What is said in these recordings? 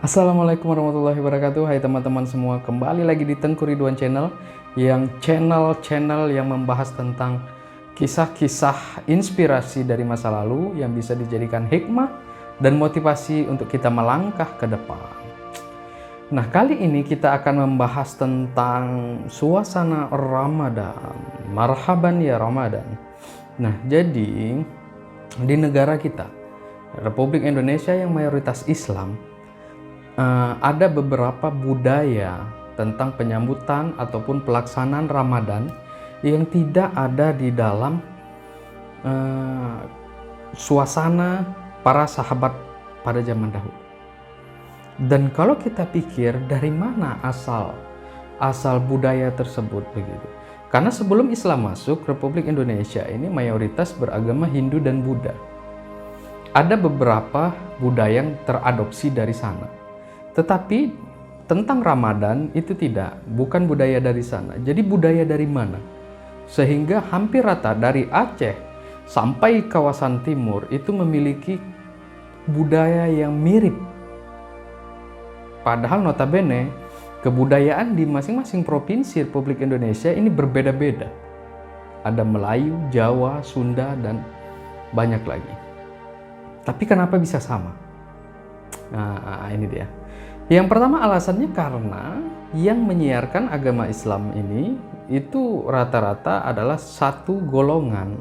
Assalamualaikum warahmatullahi wabarakatuh. Hai teman-teman semua, kembali lagi di Tengku Ridwan Channel, yang channel yang membahas tentang kisah-kisah inspirasi dari masa lalu yang bisa dijadikan hikmah dan motivasi untuk kita melangkah ke depan. Nah, kali ini kita akan membahas tentang suasana Ramadan. Marhaban ya Ramadan. Nah, jadi di negara kita, Republik Indonesia yang mayoritas Islam, ada beberapa budaya tentang penyambutan ataupun pelaksanaan Ramadan yang tidak ada di dalam suasana para sahabat pada zaman dahulu. Dan kalau kita pikir dari mana asal budaya tersebut begitu. Karena sebelum Islam masuk, Republik Indonesia ini mayoritas beragama Hindu dan Buddha. Ada beberapa budaya yang teradopsi dari sana. Tetapi tentang Ramadan itu tidak, bukan budaya dari sana. Jadi budaya dari mana? Sehingga hampir rata dari Aceh sampai kawasan timur itu memiliki budaya yang mirip. Padahal notabene kebudayaan di masing-masing provinsi Republik Indonesia ini berbeda-beda. Ada Melayu, Jawa, Sunda, dan banyak lagi. Tapi kenapa bisa sama? Nah, ini dia. Yang pertama alasannya karena yang menyiarkan agama Islam ini itu rata-rata adalah satu golongan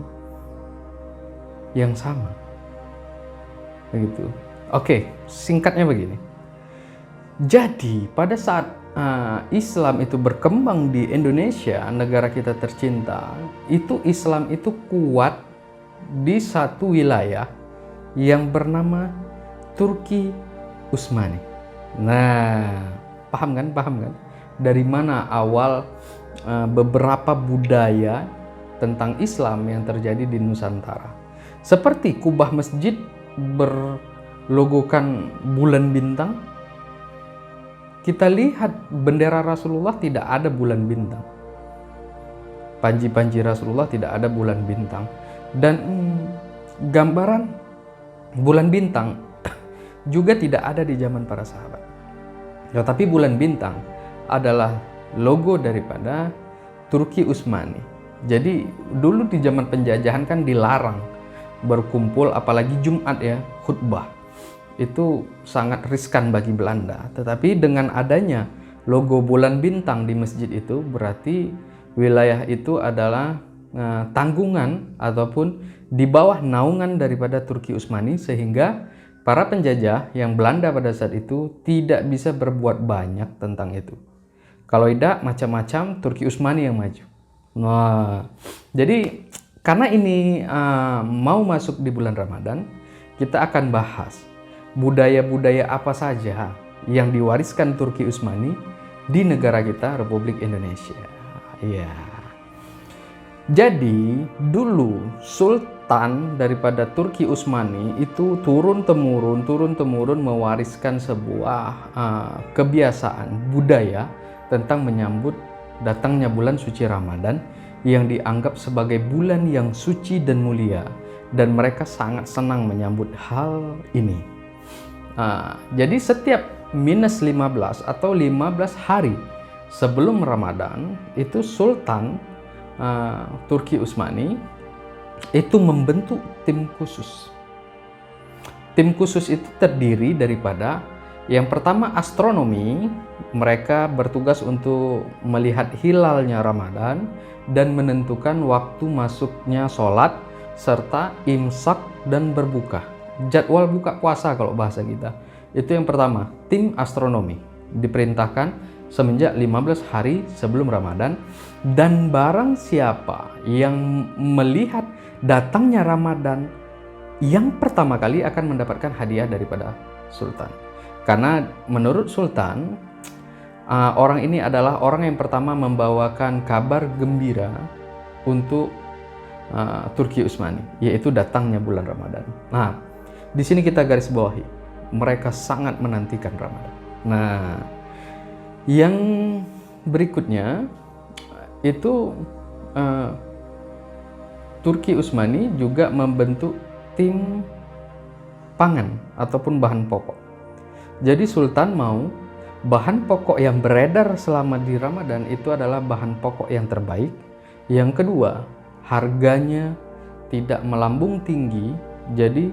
yang sama. Begitu. Oke, singkatnya begini. Jadi pada saat Islam itu berkembang di Indonesia, negara kita tercinta, itu Islam itu kuat di satu wilayah yang bernama Turki Utsmani. Nah, paham kan? Dari mana awal beberapa budaya tentang Islam yang terjadi di Nusantara. Seperti kubah masjid berlogokan bulan bintang. Kita lihat bendera Rasulullah tidak ada bulan bintang. Panji-panji Rasulullah tidak ada bulan bintang. Dan gambaran bulan bintang juga tidak ada di zaman para sahabat. Tetapi bulan bintang adalah logo daripada Turki Utsmani. Jadi dulu di zaman penjajahan kan dilarang berkumpul, apalagi Jumat ya, khutbah. Itu sangat riskan bagi Belanda. Tetapi dengan adanya logo bulan bintang di masjid itu, berarti wilayah itu adalah tanggungan ataupun di bawah naungan daripada Turki Utsmani, sehingga para penjajah yang Belanda pada saat itu tidak bisa berbuat banyak tentang itu. Kalau tidak, macam-macam Turki Utsmani yang maju. Nah, jadi karena ini mau masuk di bulan Ramadan, kita akan bahas budaya-budaya apa saja yang diwariskan Turki Utsmani di negara kita, Republik Indonesia. Ya. Jadi dulu Sultan daripada Turki Utsmani itu turun-temurun mewariskan sebuah kebiasaan budaya tentang menyambut datangnya bulan suci Ramadan yang dianggap sebagai bulan yang suci dan mulia, dan mereka sangat senang menyambut hal ini. Jadi setiap minus 15 atau 15 hari sebelum Ramadan itu Sultan Turki Utsmani itu membentuk tim khusus. Tim khusus itu terdiri daripada yang pertama astronomi, mereka bertugas untuk melihat hilalnya Ramadan dan menentukan waktu masuknya sholat serta imsak dan berbuka. Jadwal buka puasa kalau bahasa kita. Itu yang pertama, tim astronomi diperintahkan semenjak 15 hari sebelum Ramadan, dan barang siapa yang melihat datangnya Ramadan yang pertama kali akan mendapatkan hadiah daripada Sultan. Karena menurut Sultan, orang ini adalah orang yang pertama membawakan kabar gembira untuk Turki Utsmani, yaitu datangnya bulan Ramadan. Nah, di sini kita garis bawahi, mereka sangat menantikan Ramadan. Nah, yang berikutnya itu Turki Utsmani juga membentuk tim pangan ataupun bahan pokok. Jadi sultan mau bahan pokok yang beredar selama di Ramadan itu adalah bahan pokok yang terbaik. Yang kedua, harganya tidak melambung tinggi. Jadi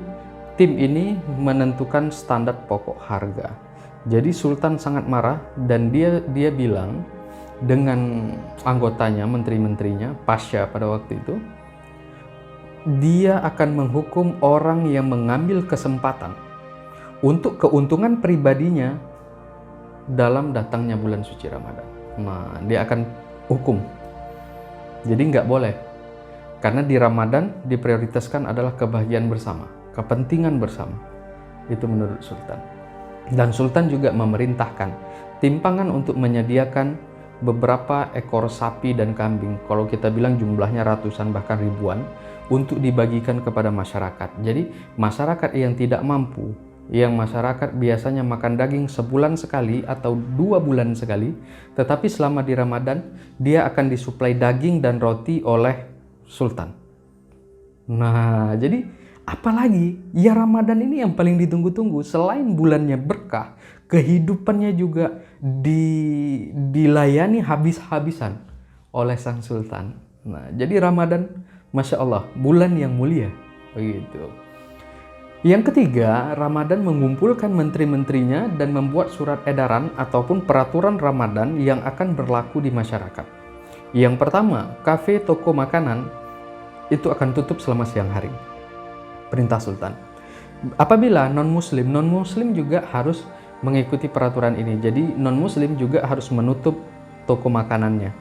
tim ini menentukan standar pokok harga. Jadi sultan sangat marah dan dia bilang dengan anggotanya, menteri-menterinya, pasha pada waktu itu, dia akan menghukum orang yang mengambil kesempatan untuk keuntungan pribadinya dalam datangnya bulan suci Ramadan. Nah, dia akan hukum. Jadi nggak boleh. Karena di Ramadan diprioritaskan adalah kebahagiaan bersama, kepentingan bersama. Itu menurut sultan. Dan sultan juga memerintahkan timpangan untuk menyediakan beberapa ekor sapi dan kambing. Kalau kita bilang jumlahnya ratusan bahkan ribuan, untuk dibagikan kepada masyarakat. Jadi masyarakat yang tidak mampu, yang masyarakat biasanya makan daging sebulan sekali atau 2 bulan sekali, tetapi selama di Ramadan dia akan disuplai daging dan roti oleh sultan. Nah, jadi apalagi ya Ramadan ini yang paling ditunggu-tunggu. Selain bulannya berkah, kehidupannya juga dilayani habis-habisan oleh sang sultan. Nah, jadi Ramadan, Masya Allah, bulan yang mulia. Begitu. Yang ketiga, Ramadan mengumpulkan menteri-menterinya dan membuat surat edaran ataupun peraturan Ramadan yang akan berlaku di masyarakat. Yang pertama, kafe, toko makanan itu akan tutup selama siang hari. Perintah sultan. Apabila non-muslim juga harus mengikuti peraturan ini. Jadi non-muslim juga harus menutup toko makanannya.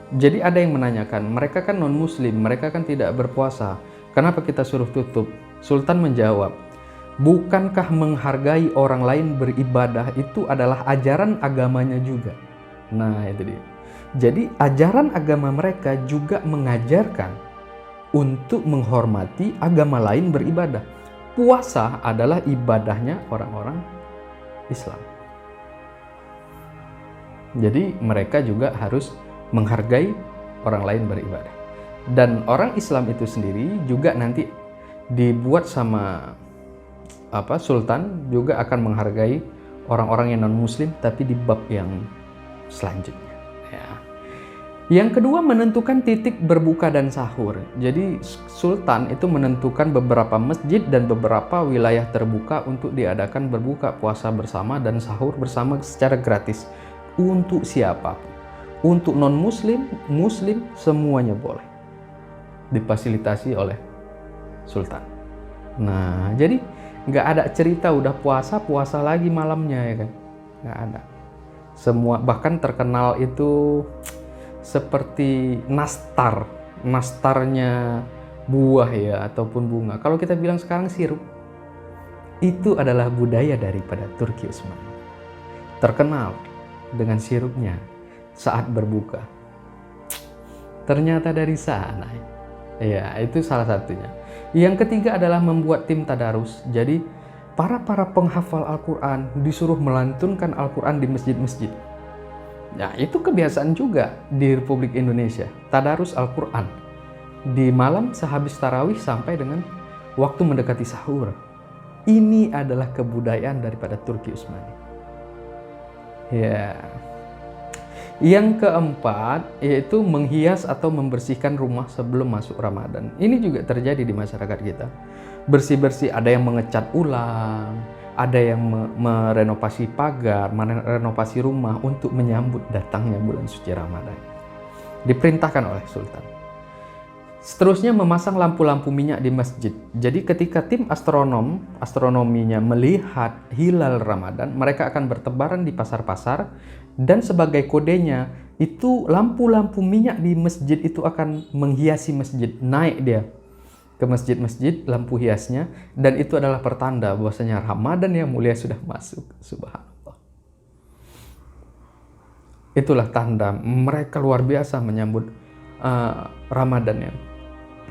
Jadi ada yang menanyakan, mereka kan non-muslim, mereka kan tidak berpuasa, kenapa kita suruh tutup? Sultan menjawab, bukankah menghargai orang lain beribadah itu adalah ajaran agamanya juga? Nah, itu dia. Jadi ajaran agama mereka juga mengajarkan untuk menghormati agama lain beribadah. Puasa adalah ibadahnya orang-orang Islam. Jadi mereka juga harus menghargai orang lain beribadah. Dan orang Islam itu sendiri juga nanti dibuat sama sultan juga akan menghargai orang-orang yang non-muslim, tapi di bab yang selanjutnya ya. Yang kedua, menentukan titik berbuka dan sahur. Jadi sultan itu menentukan beberapa masjid dan beberapa wilayah terbuka untuk diadakan berbuka puasa bersama dan sahur bersama secara gratis untuk siapapun. Untuk non-muslim, muslim, semuanya boleh difasilitasi oleh sultan. Nah, jadi nggak ada cerita udah puasa lagi malamnya ya kan, nggak ada. Semua bahkan terkenal itu seperti nastarnya buah ya ataupun bunga. Kalau kita bilang sekarang sirup, itu adalah budaya daripada Turki Utsmani. Terkenal dengan sirupnya saat berbuka. Ternyata dari sana. Ya, itu salah satunya. Yang ketiga adalah membuat tim tadarus. Jadi para penghafal Al-Quran disuruh melantunkan Al-Quran di masjid-masjid. Ya, itu kebiasaan juga di Republik Indonesia. Tadarus Al-Quran di malam sehabis tarawih sampai dengan waktu mendekati sahur. Ini adalah kebudayaan daripada Turki Utsmani. Ya. Yang keempat yaitu menghias atau membersihkan rumah sebelum masuk Ramadan. Ini juga terjadi di masyarakat kita. Bersih-bersih, ada yang mengecat ulang, ada yang merenovasi pagar, merenovasi rumah untuk menyambut datangnya bulan suci Ramadan. Diperintahkan oleh sultan. Seterusnya memasang lampu-lampu minyak di masjid. Jadi ketika tim astronominya melihat hilal Ramadan, mereka akan bertebaran di pasar-pasar dan sebagai kodenya itu lampu-lampu minyak di masjid itu akan menghiasi masjid. Naik dia ke masjid-masjid lampu hiasnya dan itu adalah pertanda bahwasanya Ramadan yang mulia sudah masuk. Subhanallah. Itulah tanda mereka luar biasa menyambut Ramadan ya.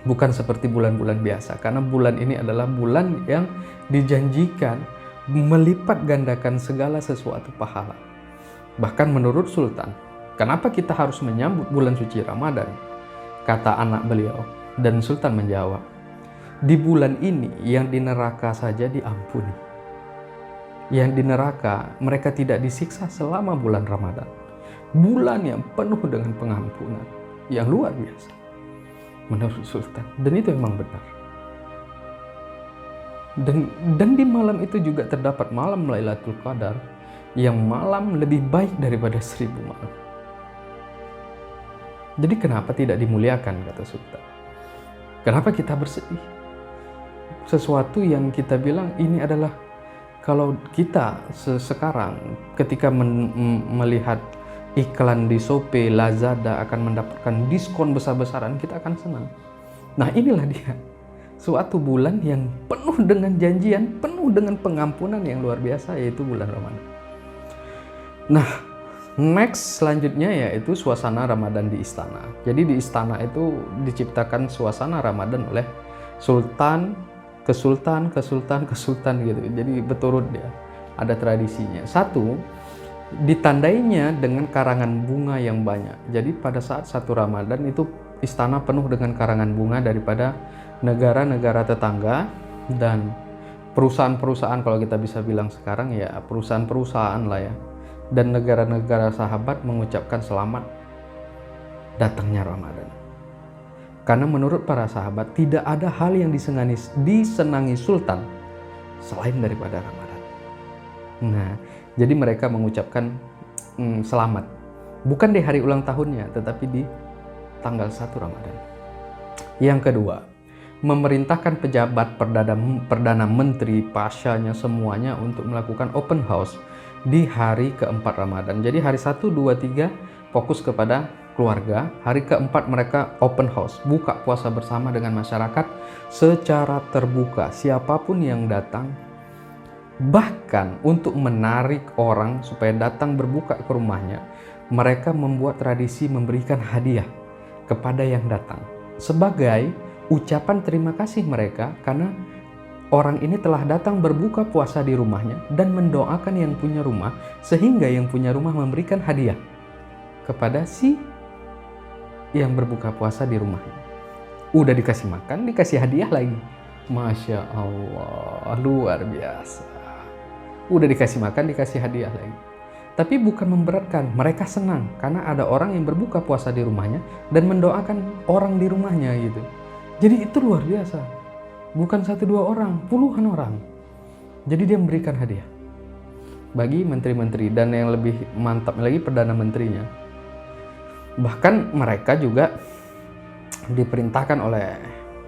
Bukan seperti bulan-bulan biasa, karena bulan ini adalah bulan yang dijanjikan melipat gandakan segala sesuatu pahala. Bahkan menurut sultan, kenapa kita harus menyambut bulan suci Ramadan? Kata anak beliau, dan sultan menjawab, di bulan ini yang di neraka saja diampuni. yang di neraka mereka tidak disiksa selama bulan Ramadan. Bulan yang penuh dengan pengampunan yang luar biasa menurut Sultan, dan itu memang benar. Dan di malam itu juga terdapat malam Lailatul Qadar, yang malam lebih baik daripada 1000 malam. Jadi kenapa tidak dimuliakan, kata Sultan? Kenapa kita bersedih? Sesuatu yang kita bilang ini adalah, kalau kita sekarang ketika melihat iklan di Shopee, Lazada akan mendapatkan diskon besar-besaran, kita akan senang. Nah, inilah dia, suatu bulan yang penuh dengan janjian, penuh dengan pengampunan yang luar biasa, yaitu bulan Ramadan. Nah, next selanjutnya yaitu suasana Ramadan di istana. Jadi di istana itu diciptakan suasana Ramadan oleh sultan ke sultan gitu. Jadi berturut dia, ada tradisinya. Satu, ditandainya dengan karangan bunga yang banyak. Jadi pada saat satu Ramadan itu istana penuh dengan karangan bunga daripada negara-negara tetangga dan perusahaan-perusahaan, kalau kita bisa bilang sekarang ya perusahaan-perusahaan lah ya, dan negara-negara sahabat mengucapkan selamat datangnya Ramadan. Karena menurut para sahabat tidak ada hal yang disenangi sultan selain daripada Ramadan. Nah, jadi mereka mengucapkan selamat bukan di hari ulang tahunnya, tetapi di tanggal 1 Ramadan. Yang kedua, memerintahkan pejabat perdana menteri, pasyanya, semuanya untuk melakukan open house di hari keempat Ramadan. Jadi hari 1, 2, 3 fokus kepada keluarga, hari keempat mereka open house, buka puasa bersama dengan masyarakat secara terbuka, siapapun yang datang. Bahkan untuk menarik orang supaya datang berbuka ke rumahnya, mereka membuat tradisi memberikan hadiah kepada yang datang sebagai ucapan terima kasih mereka karena orang ini telah datang berbuka puasa di rumahnya dan mendoakan yang punya rumah, sehingga yang punya rumah memberikan hadiah kepada si yang berbuka puasa di rumahnya. Udah dikasih makan, dikasih hadiah lagi. Masya Allah, luar biasa. Udah dikasih makan, dikasih hadiah lagi. Tapi bukan memberatkan, mereka senang karena ada orang yang berbuka puasa di rumahnya dan mendoakan orang di rumahnya gitu. Jadi itu luar biasa. Bukan 1-2 orang, puluhan orang. Jadi dia memberikan hadiah bagi menteri-menteri, dan yang lebih mantap lagi perdana menterinya. Bahkan mereka juga diperintahkan oleh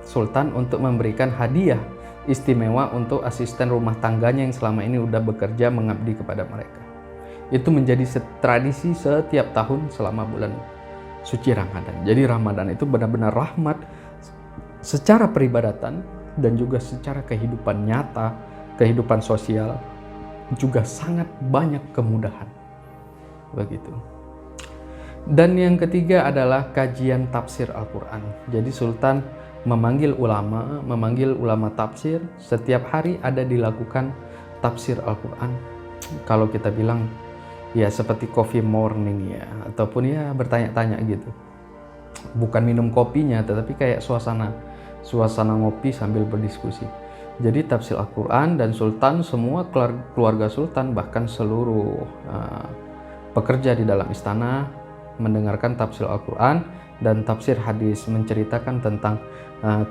sultan untuk memberikan hadiah istimewa untuk asisten rumah tangganya yang selama ini udah bekerja mengabdi kepada mereka. Itu menjadi tradisi setiap tahun selama bulan suci Ramadan. Jadi Ramadan itu benar-benar rahmat secara peribadatan dan juga secara kehidupan nyata, kehidupan sosial, juga sangat banyak kemudahan. Begitu. Dan yang ketiga adalah kajian tafsir Al-Quran. Jadi Sultan memanggil ulama tafsir. Setiap hari ada dilakukan tafsir Al-Quran. Kalau kita bilang ya seperti coffee morning ya, ataupun ya bertanya-tanya gitu. Bukan minum kopinya, tetapi kayak suasana ngopi sambil berdiskusi. Jadi tafsir Al-Quran, dan Sultan, semua keluarga Sultan, bahkan seluruh pekerja di dalam istana mendengarkan tafsir Al-Quran dan tafsir hadis, menceritakan tentang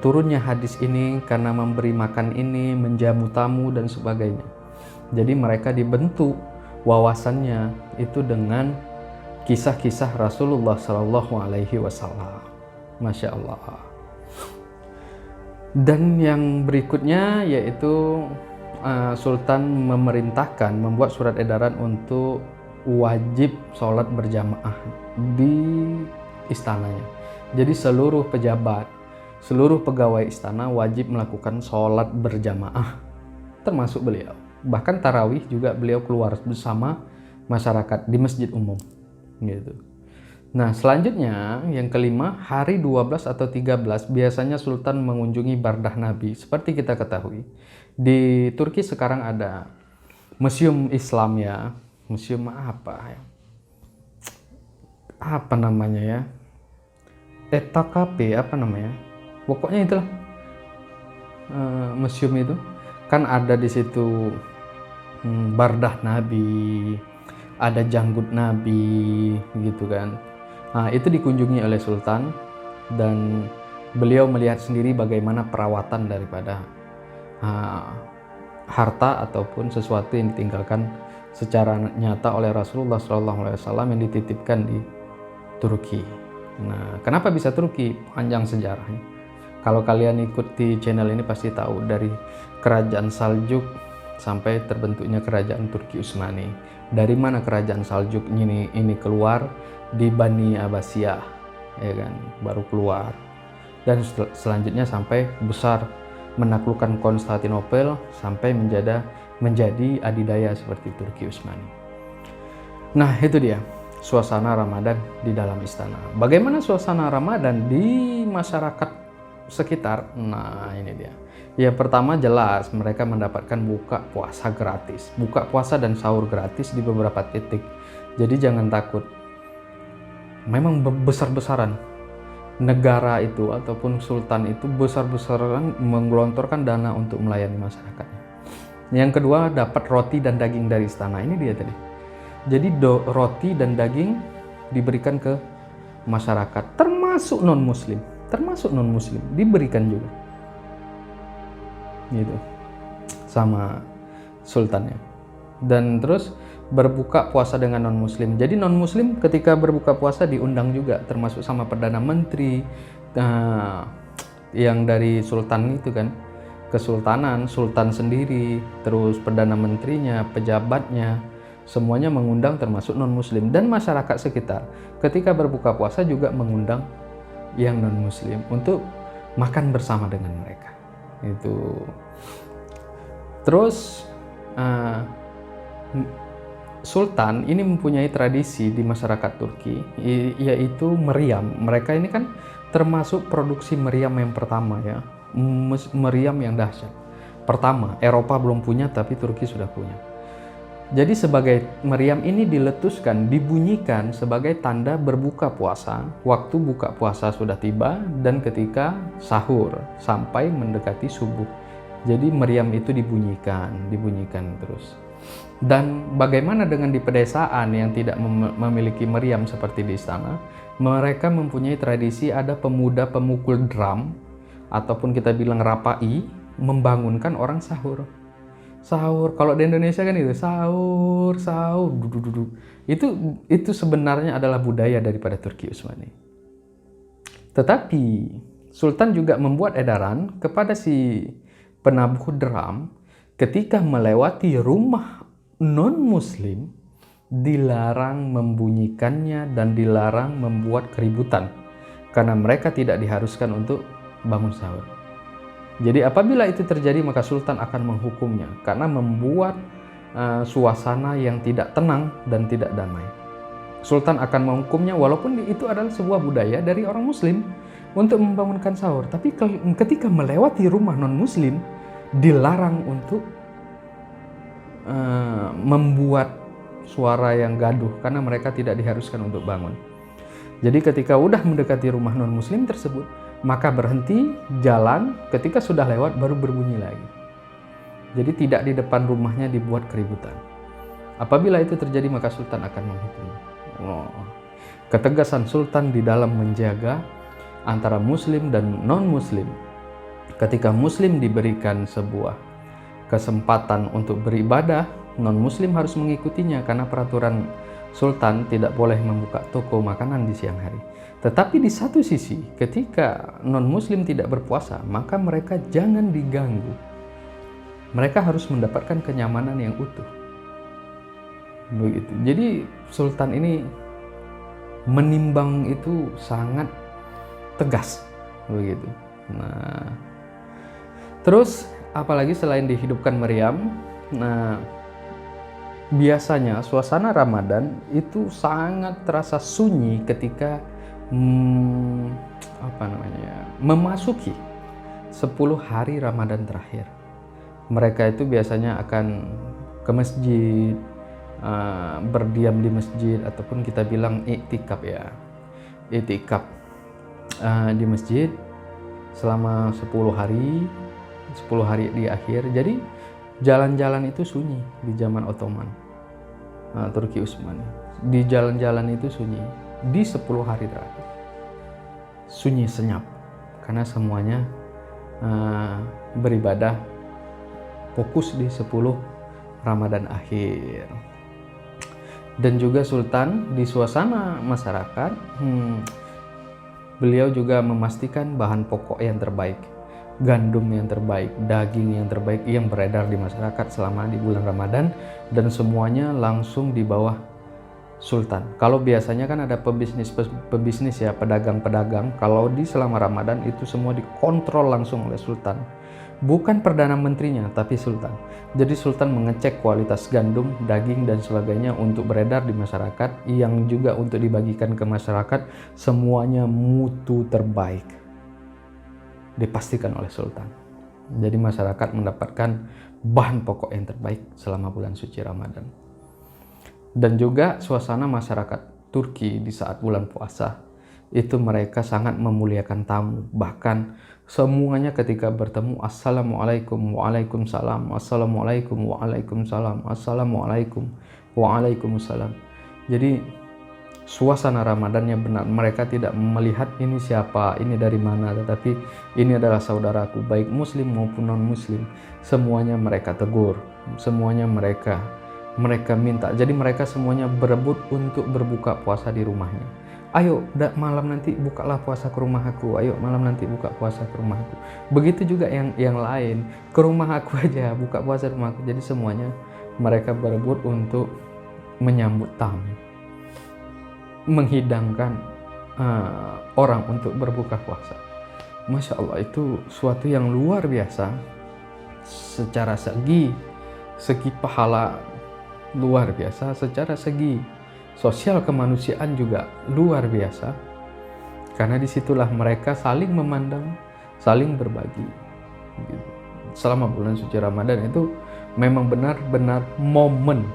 turunnya hadis ini karena memberi makan ini, menjamu tamu dan sebagainya. Jadi mereka dibentuk wawasannya itu dengan kisah-kisah Rasulullah SAW. Masya Allah. Dan yang berikutnya yaitu Sultan memerintahkan membuat surat edaran untuk wajib sholat berjamaah di istananya. Jadi seluruh pejabat, seluruh pegawai istana wajib melakukan sholat berjamaah, termasuk beliau. Bahkan tarawih juga beliau keluar bersama masyarakat di masjid umum gitu. Nah selanjutnya yang kelima, hari 12 atau 13 biasanya Sultan mengunjungi Bardah Nabi. Seperti kita ketahui, di Turki sekarang ada museum Islam ya. Museum apa namanya ya, ETKP apa namanya, pokoknya itulah museum itu kan ada di situ bardah Nabi, ada janggut Nabi gitu kan. Nah, itu dikunjungi oleh Sultan dan beliau melihat sendiri bagaimana perawatan daripada harta ataupun sesuatu yang ditinggalkan secara nyata oleh Rasulullah SAW yang dititipkan di Turki. Nah, kenapa bisa Turki? Panjang sejarahnya. Kalau kalian ikuti channel ini pasti tahu, dari kerajaan Saljuk sampai terbentuknya kerajaan Turki Utsmani. Dari mana kerajaan Saljuk ini keluar? Di Bani Abbasiyah, ya kan, baru keluar. Dan selanjutnya sampai besar, menaklukkan Konstantinopel sampai menjadi adidaya seperti Turki Utsmani. Nah, itu dia suasana Ramadan di dalam istana. Bagaimana suasana Ramadan di masyarakat sekitar? Nah, ini dia. Ya, pertama jelas mereka mendapatkan buka puasa gratis. Buka puasa dan sahur gratis di beberapa titik. Jadi jangan takut. Memang besar-besaran negara itu ataupun sultan itu besar-besaran menggelontorkan dana untuk melayani masyarakatnya. Yang kedua, dapat roti dan daging dari istana. Ini dia tadi. Jadi roti dan daging diberikan ke masyarakat, termasuk non-muslim diberikan juga. Gitu. Sama sultannya. Dan terus berbuka puasa dengan non-muslim. Jadi non-muslim ketika berbuka puasa diundang juga, termasuk sama Perdana Menteri yang dari sultan itu kan, kesultanan, sultan sendiri, terus Perdana Menterinya, pejabatnya, semuanya mengundang termasuk non-muslim. Dan masyarakat sekitar ketika berbuka puasa juga mengundang yang non-muslim untuk makan bersama dengan mereka. Itu. Terus Sultan ini mempunyai tradisi di masyarakat Turki, yaitu meriam. Mereka ini kan termasuk produksi meriam yang pertama ya, meriam yang dahsyat. Pertama, Eropa belum punya tapi Turki sudah punya. Jadi sebagai meriam ini diletuskan, dibunyikan sebagai tanda berbuka puasa. Waktu buka puasa sudah tiba dan ketika sahur sampai mendekati subuh. Jadi meriam itu dibunyikan terus. Dan bagaimana dengan di pedesaan yang tidak memiliki meriam seperti di istana? Mereka mempunyai tradisi ada pemuda pemukul drum ataupun kita bilang rapai membangunkan orang sahur. Sahur, kalau di Indonesia kan itu sahur, duduk. Itu sebenarnya adalah budaya daripada Turki Utsmani. Tetapi Sultan juga membuat edaran kepada si penabuh drum, ketika melewati rumah non-muslim dilarang membunyikannya dan dilarang membuat keributan karena mereka tidak diharuskan untuk bangun sahur. Jadi apabila itu terjadi maka Sultan akan menghukumnya karena membuat suasana yang tidak tenang dan tidak damai. Sultan akan menghukumnya walaupun itu adalah sebuah budaya dari orang muslim untuk membangunkan sahur. Tapi ketika melewati rumah non-muslim dilarang untuk membuat suara yang gaduh karena mereka tidak diharuskan untuk bangun. Jadi ketika udah mendekati rumah non-muslim tersebut, maka berhenti jalan, ketika sudah lewat baru berbunyi lagi. Jadi tidak di depan rumahnya dibuat keributan. Apabila itu terjadi maka Sultan akan menghukum. Ketegasan Sultan di dalam menjaga antara muslim dan non-muslim. Ketika muslim diberikan sebuah kesempatan untuk beribadah, non-muslim harus mengikutinya karena peraturan Sultan tidak boleh membuka toko makanan di siang hari. Tetapi di satu sisi, ketika non-muslim tidak berpuasa, maka mereka jangan diganggu. Mereka harus mendapatkan kenyamanan yang utuh. Begitu. Jadi Sultan ini menimbang itu sangat tegas, begitu. Nah, terus apalagi selain dihidupkan meriam, nah biasanya suasana Ramadan itu sangat terasa sunyi ketika memasuki 10 hari Ramadan terakhir. Mereka itu biasanya akan ke masjid, berdiam di masjid ataupun kita bilang iktikaf ya. Iktikaf di masjid selama 10 hari di akhir. Jadi Jalan-jalan itu sunyi di zaman Ottoman, Turki Utsmani. Di jalan-jalan itu sunyi. Di 10 hari terakhir sunyi senyap, karena semuanya beribadah fokus di 10 Ramadan akhir. Dan juga Sultan di suasana masyarakat, beliau juga memastikan bahan pokok yang terbaik, gandum yang terbaik, daging yang terbaik yang beredar di masyarakat selama di bulan Ramadan, dan semuanya langsung di bawah Sultan. Kalau biasanya kan ada pebisnis ya, pedagang-pedagang, kalau di selama Ramadan itu semua dikontrol langsung oleh Sultan. Bukan Perdana Menterinya, tapi Sultan. Jadi Sultan mengecek kualitas gandum, daging, dan sebagainya untuk beredar di masyarakat, yang juga untuk dibagikan ke masyarakat, semuanya mutu terbaik dipastikan oleh Sultan. Jadi masyarakat mendapatkan bahan pokok yang terbaik selama bulan suci Ramadan. Dan juga suasana masyarakat Turki di saat bulan puasa, itu mereka sangat memuliakan tamu. Bahkan semuanya ketika bertemu, assalamualaikum, waalaikumsalam, assalamualaikum, waalaikumsalam, assalamualaikum, waalaikumsalam. Jadi suasana Ramadannya benar, mereka tidak melihat ini siapa, ini dari mana, tetapi ini adalah saudaraku, baik muslim maupun non muslim. Semuanya mereka tegur, semuanya mereka minta. Jadi mereka semuanya berebut untuk berbuka puasa di rumahnya. Ayo malam nanti bukalah puasa ke rumah aku, ayo malam nanti buka puasa ke rumah aku. Begitu juga yang lain, ke rumah aku aja, buka puasa di rumah aku. Jadi semuanya mereka berebut untuk menyambut tamu, menghidangkan orang untuk berbuka puasa. Masya Allah, itu suatu yang luar biasa. Secara segi pahala luar biasa, secara segi sosial kemanusiaan juga luar biasa, karena disitulah mereka saling memandang, saling berbagi. Selama bulan suci Ramadan itu memang benar-benar momen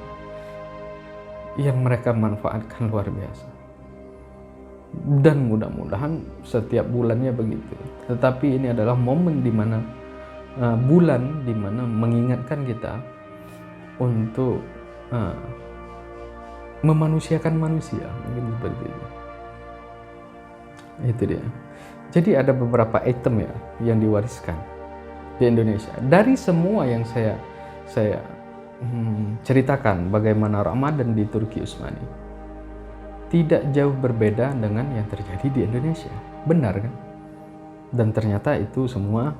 yang mereka manfaatkan luar biasa. Dan mudah-mudahan setiap bulannya begitu. Tetapi ini adalah momen di mana bulan di mana mengingatkan kita untuk memanusiakan manusia, mungkin seperti itu. Itu dia. Jadi ada beberapa item ya yang diwariskan di Indonesia. Dari semua yang saya ceritakan bagaimana Ramadan di Turki Utsmani, tidak jauh berbeda dengan yang terjadi di Indonesia. Benar kan? Dan ternyata itu semua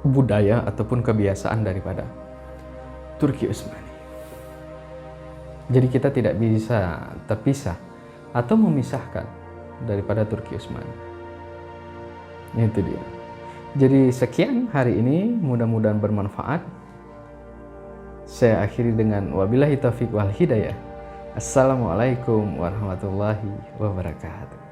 budaya ataupun kebiasaan daripada Turki Utsmani. Jadi kita tidak bisa terpisah atau memisahkan daripada Turki Utsmani. Itu dia. Jadi sekian hari ini, mudah-mudahan bermanfaat. Saya akhiri dengan wabillahi taufiq wal hidayah. Assalamualaikum warahmatullahi wabarakatuh.